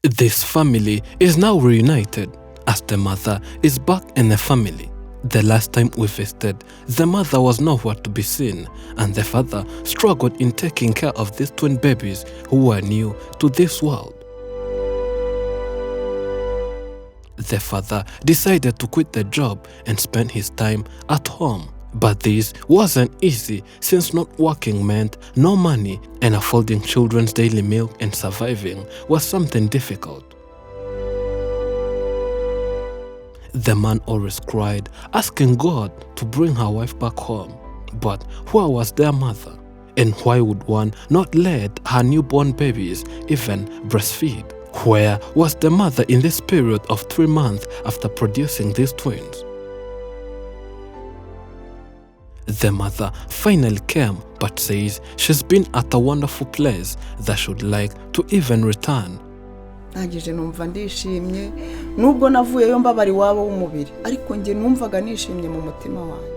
This family is now reunited as the mother is back in the family. The last time we visited, the mother was nowhere to be seen, and the father struggled in taking care of these twin babies who were new to this world. The father decided to quit the job and spend his time at home. But this wasn't easy, since not working meant no money, and affording children's daily milk and surviving was something difficult. The man always cried, asking God to bring her wife back home. But where was their mother? And why would one not let her newborn babies even breastfeed? Where was the mother in this period of 3 months after producing these twins? The mother finally came, but says she's been at a wonderful place that she'd like to even return. Nagije numva ndishimye nubwo navuyeyo mbabari wabo w'umubiri ariko nge numvaga nishimye mu mutima wanjye.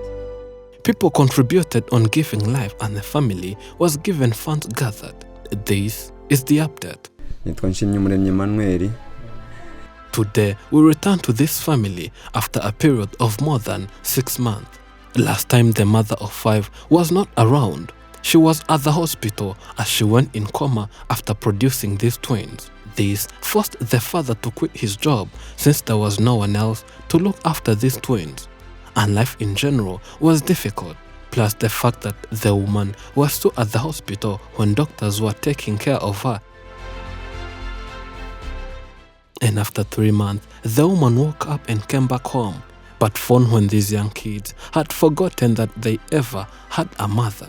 People contributed on giving life, and the family was given funds gathered. This is the update. Nitwa Nshimyumuremyi Emmanuel. Today we return to this family after a period of more than 6 months. Last time the mother of 5 was not around. She was at the hospital as she went in coma after producing these twins. This forced the father to quit his job, since there was no one else to look after these twins. And life in general was difficult, plus the fact that the woman was still at the hospital when doctors were taking care of her. And after 3 months, the woman woke up and came back home, but found when these young kids had forgotten that they ever had a mother.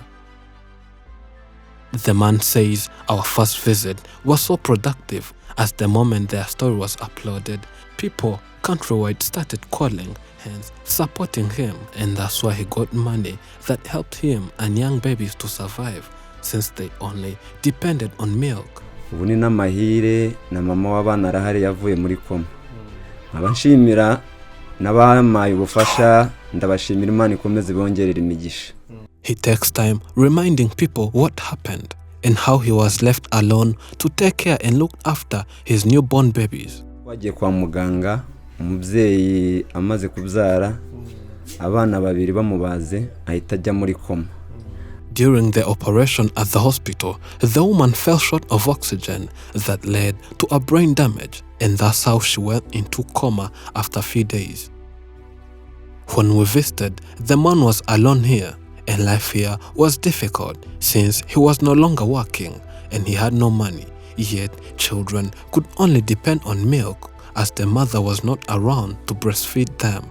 The man says our first visit was so productive, as the moment their story was uploaded, people countrywide started calling, hence supporting him, and that's why he got money that helped him and young babies to survive, since they only depended on milk. Ubu ni n'amahire na mama w'abana arahari yavuye muri koma. Abanshimira n'abamaye ubufasha, ndabashimira Imana ikomeze bongerera imigisha. He takes time reminding people what happened and how he was left alone to take care and look after his newborn babies. Wagiye kwa muganga, umubyeyi amaze kubyara, abana babiri bamubaze ahita ajya muri koma. During the operation at the hospital, the woman fell short of oxygen that led to a brain damage, and that's how she went into coma after a few days. When we visited, the man was alone here, and life here was difficult since he was no longer working and he had no money. Yet children could only depend on milk, as the mother was not around to breastfeed them.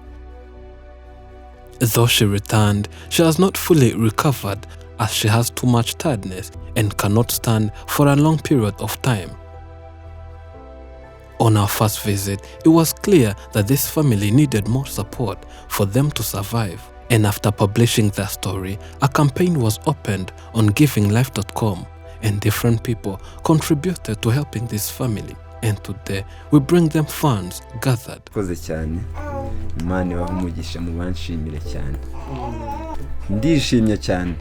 Though she returned, she has not fully recovered, as she has too much tiredness and cannot stand for a long period of time. On our first visit, it was clear that this family needed more support for them to survive. And after publishing their story, a campaign was opened on givinglife.com, and different people contributed to helping this family. And today, we bring them funds gathered. Koze cyane. Imana ibahe umugisha mu banshimire cyane. Ndishimye cyane.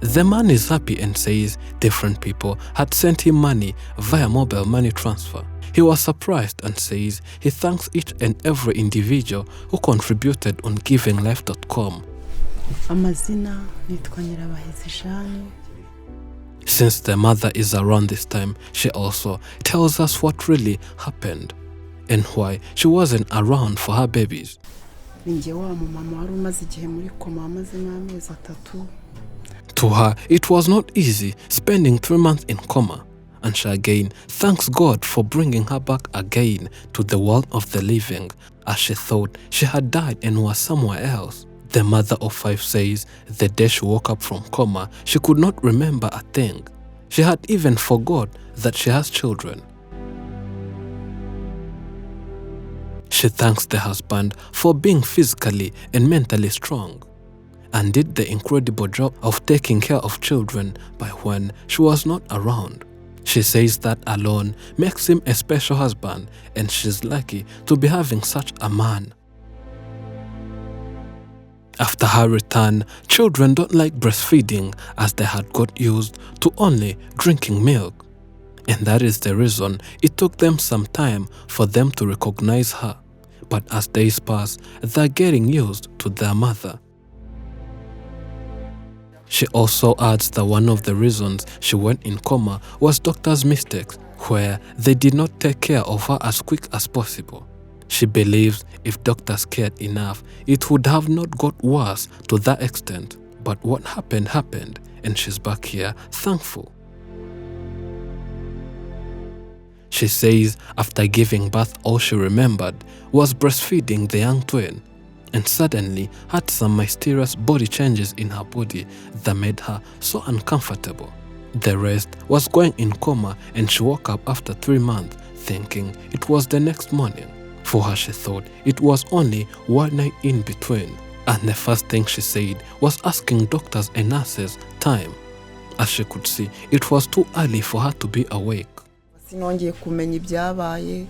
The man is happy and says different people had sent him money via mobile money transfer. He was surprised and says he thanks each and every individual who contributed on givinglife.com. Amazina nitwa Nyirabahizi Jeanne. Since the mother is around this time, she also tells us what really happened and why she wasn't around for her babies. Ninjye wa mama wari umaze igihe muri koma amaze n'amezi 3. To her, it was not easy spending 3 months in coma, and she again thanks God for bringing her back again to the world of the living, as she thought she had died and was somewhere else. The mother of 5 says the day she woke up from coma, she could not remember a thing. She had even forgot that she has children. She thanks the husband for being physically and mentally strong, and did the incredible job of taking care of children by when she was not around. She says that alone makes him a special husband, and she's lucky to be having such a man. After her return, children don't like breastfeeding, as they had got used to only drinking milk. And that is the reason it took them some time for them to recognize her. But as days pass, they're getting used to their mother. She also adds that one of the reasons she went in coma was doctors' mistakes, where they did not take care of her as quick as possible. She believes if doctors cared enough, it would have not got worse to that extent. But what happened happened, and she's back here thankful. She says after giving birth, all she remembered was breastfeeding the young twin, and suddenly had some mysterious body changes in her body that made her so uncomfortable. The rest was going in coma, and she woke up after 3 months thinking it was the next morning. For her, she thought it was only one night in between, and the first thing she said was asking doctors and nurses time. As she could see, it was too early for her to be awake. Sinongeye kumenya ibyabaye,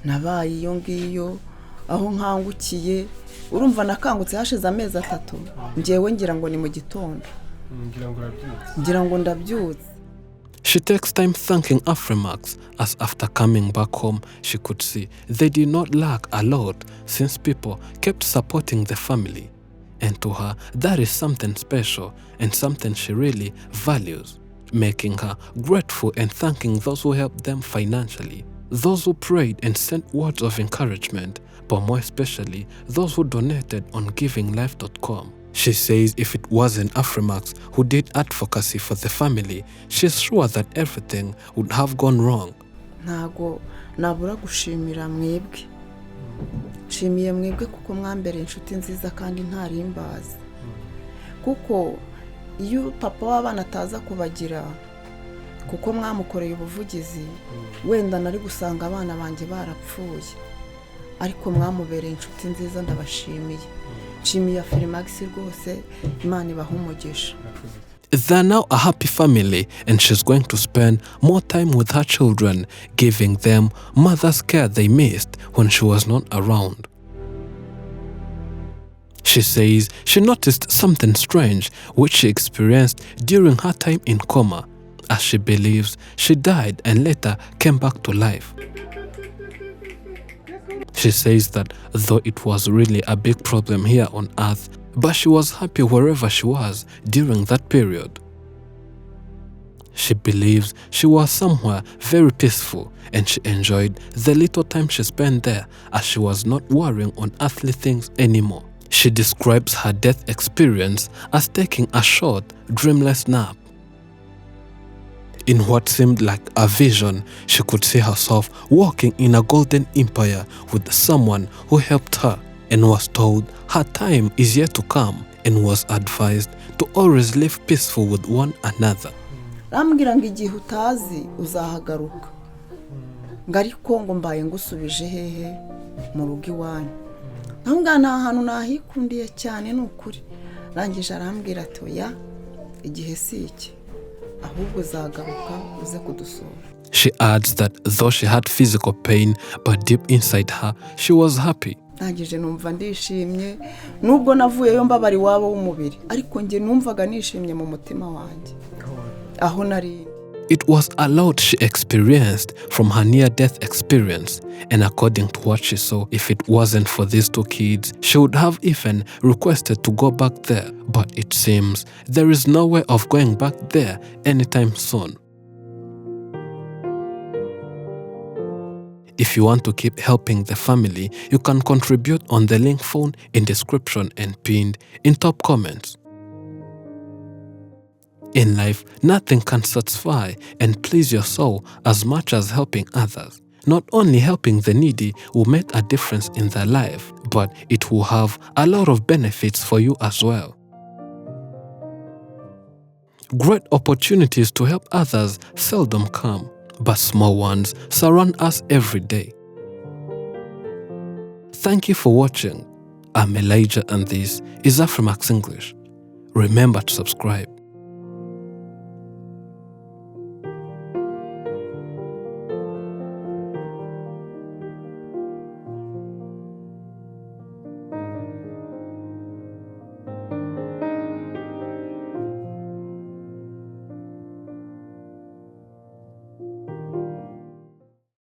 nabaye iyo ngiyo, aho nkangukiye, urumva nakangutse hashize amezi 3, njyewe ngira ngo ni mu gitondo. Ngira ngo ndabyutse. She takes time thanking Afrimax, as after coming back home, she could see they did not lack a lot since people kept supporting the family. And to her, that is something special and something she really values, making her grateful and thanking those who helped them financially, those who prayed and sent words of encouragement, but more especially those who donated on givinglife.com. She says if it wasn't Afrimax who did advocacy for the family, she's sure that everything would have gone wrong. Ntago nabura gushimira mwebwe. Nshimiye mwebwe kuko mwambereye inshuti nziza kandi ntarimbaza. Kuko iyo papa w'abana ataza kubagira, kuko mwamukoreye ubuvugizi, wenda nari gusanga abana banjye barapfuye. Ariko mwamubereye inshuti nziza, ndabashimiye. Nshimiye Afrimax rwose, Imana ibahe umugisha. They're now a happy family, and she's going to spend more time with her children, giving them mother's care they missed when she was not around. She says she noticed something strange which she experienced during her time in coma, as she believes she died and later came back to life. She says that though it was really a big problem here on earth, but she was happy wherever she was during that period. She believes she was somewhere very peaceful, and she enjoyed the little time she spent there, as she was not worrying on earthly things anymore. She describes her death experience as taking a short, dreamless nap. In what seemed like a vision, she could see herself walking in a golden empire with someone who helped her, and was told her time is yet to come, and was advised to always live peaceful with one another. Rambwira ngo igihe utazi uzahagaruka. Ngariko ngo mbaye ngusubije hehe mu rugo iwanyu. Ntabwo nta hantu nahikundiye cyane n'ukuri. Rangije arambwira ati oya, igihe si iki. Ahubwo uzagaruka uze kudusura. She adds that though she had physical pain, but deep inside her, she was happy. Nangije numva ndishimye, nubwo navuyeyo mbabari wabo w'umubiri, ariko nge numvaga nishimye mu mutima wanjye. Aho nari. It was a lot she experienced from her near-death experience, and according to what she saw, if it wasn't for these 2 kids, she would have even requested to go back there. But it seems there is no way of going back there anytime soon. If you want to keep helping the family, you can contribute on the link found in description and pinned in top comments. In life, nothing can satisfy and please your soul as much as helping others. Not only helping the needy will make a difference in their life, but it will have a lot of benefits for you as well. Great opportunities to help others seldom come, but small ones surround us every day. Thank you for watching. I'm Elijah, and this is Afrimax English. Remember to subscribe.